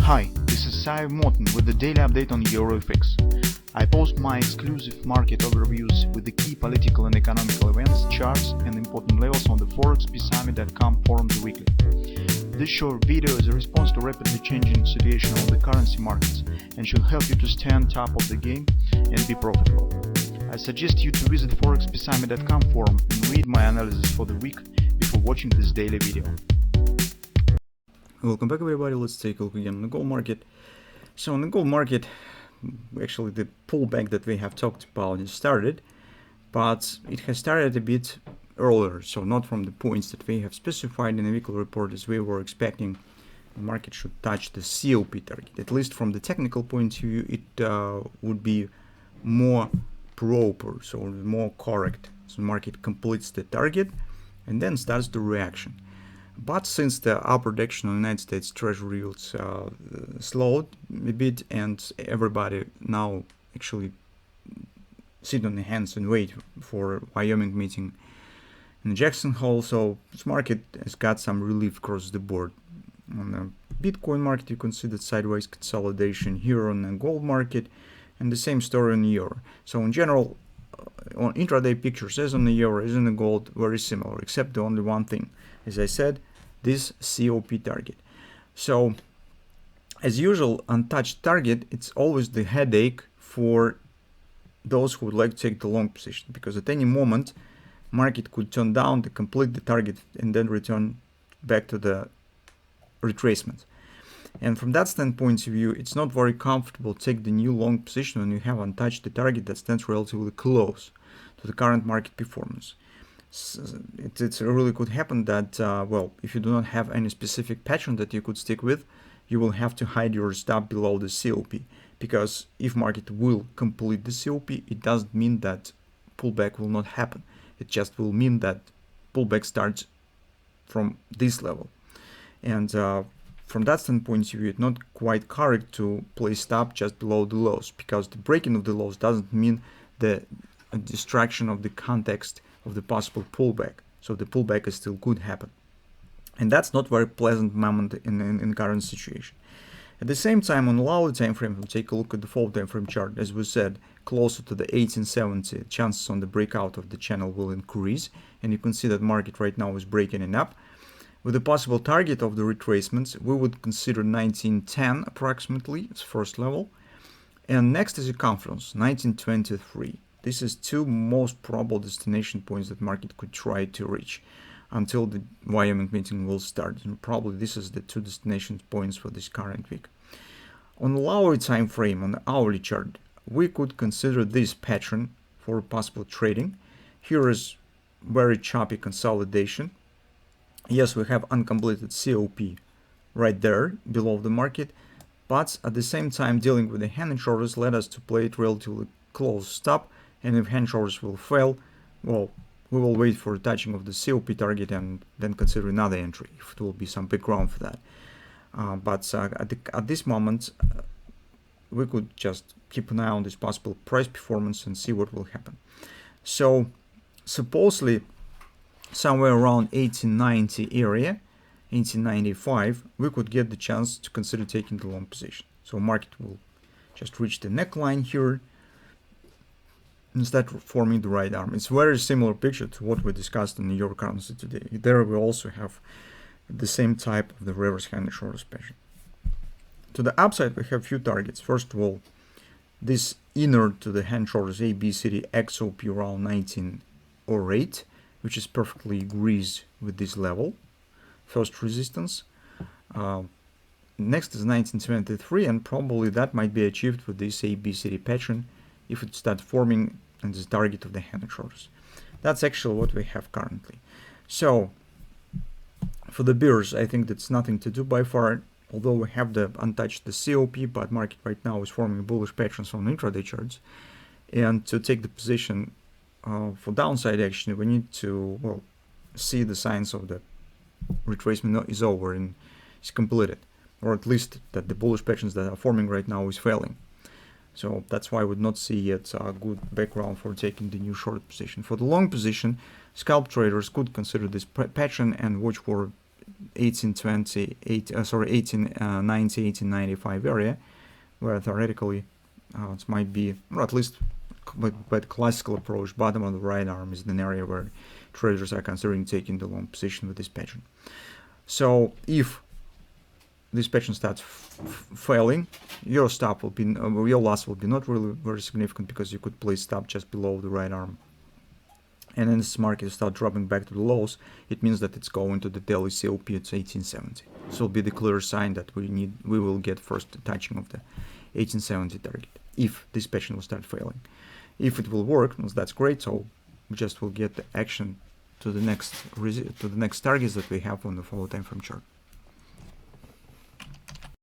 Hi, this is Sive Morten with the daily update on EuroFX. I post my exclusive market overviews with the key political and economical events, charts and important levels on the ForexPeaceArmy.com forums weekly. This short video is a response to rapidly changing situation on the currency markets and should help you to stay on top of the game and be profitable. I suggest you to visit ForexPeaceArmy.com forum and read my analysis for the week before watching this daily video. Welcome back, everybody. Let's take a look again on the gold market. So on the gold market, actually the pullback that we have talked about is started, but it has started a bit earlier, so not from the points that we have specified in the weekly report as we were expecting. The market should touch the COP target. At least from the technical point of view, it would be more proper, so more correct. So the market completes the target and then starts the reaction. But since the upward direction on the United States Treasury yields slowed a bit, and everybody now actually sit on the hands and wait for Wyoming meeting in Jackson Hole, so this market has got some relief across the board. On the Bitcoin market, you can see that sideways consolidation here on the gold market, and the same story on the euro. So in general, on intraday pictures, as on the euro, as on the gold, very similar, except the only one thing, as I said, this COP target. So as usual, untouched target, it's always the headache for those who would like to take the long position, because at any moment market could turn down to complete the target and then return back to the retracement. And from that standpoint of view, it's not very comfortable to take the new long position when you have untouched the target that stands relatively close to the current market performance. So it really could happen that, well, if you do not have any specific pattern that you could stick with, you will have to hide your stop below the COP, because if market will complete the COP, it doesn't mean that pullback will not happen. It just will mean that pullback starts from this level. And from that standpoint of view, it's not quite correct to place stop just below the lows, because the breaking of the lows doesn't mean the distraction of the context of the possible pullback. So the pullback is still could happen, and that's not very pleasant moment in current situation. At the same time, on the lower time frame, we'll take a look at the 4 time frame chart. As we said, closer to the 1870, chances on the breakout of the channel will increase, and you can see that market right now is breaking it up. With the possible target of the retracements, we would consider 1910 approximately as first level, and next is a confluence 1923. This is 2 most probable destination points that market could try to reach until the Wyoming meeting will start. And probably this is the 2 destination points for this current week. On the lower time frame, on the hourly chart, we could consider this pattern for possible trading. Here is very choppy consolidation. Yes, we have uncompleted COP right there below the market, but at the same time dealing with the hand and shoulders led us to play it relatively close stop. And if hand shoulders will fail, well, we will wait for touching of the COP target and then consider another entry if it will be some background for that. But at this moment, we could just keep an eye on this possible price performance and see what will happen. So supposedly somewhere around 1890 area, 1895, we could get the chance to consider taking the long position. So market will just reach the neckline here and start forming the right arm. It's a very similar picture to what we discussed in the euro currency today. There we also have the same type of the reverse hand and shoulders pattern. To the upside, we have few targets. First of all, this inner to the hand shoulders ABCD XOP around 1908, which is perfectly agrees with this level. First resistance. Next is 1973, and probably that might be achieved with this ABCD pattern if it starts forming and the target of the hand and shoulders. That's actually what we have currently. So for the bears, I think that's nothing to do by far, although we have the untouched the COP, but market right now is forming bullish patterns on intraday charts. And to take the position for downside action, we need to, well, see the signs of the retracement is over and is completed, or at least that the bullish patterns that are forming right now is failing. So that's why I would not see yet a good background for taking the new short position. For the long position, scalp traders could consider this pattern and watch for 1890, 1895 area, where theoretically it might be, or at least by the classical approach, bottom of the right arm is an area where traders are considering taking the long position with this pattern. So if this pattern starts failing, your stop will be, your loss will be not really very significant, because you could place stop just below the right arm. And then this market start dropping back to the lows, it means that it's going to the daily COP at 1870. So it'll be the clear sign that we will get first touching of the 1870 target if this pattern will start failing. If it will work, that's great. So we just will get the action to the next targets that we have on the follow time frame chart.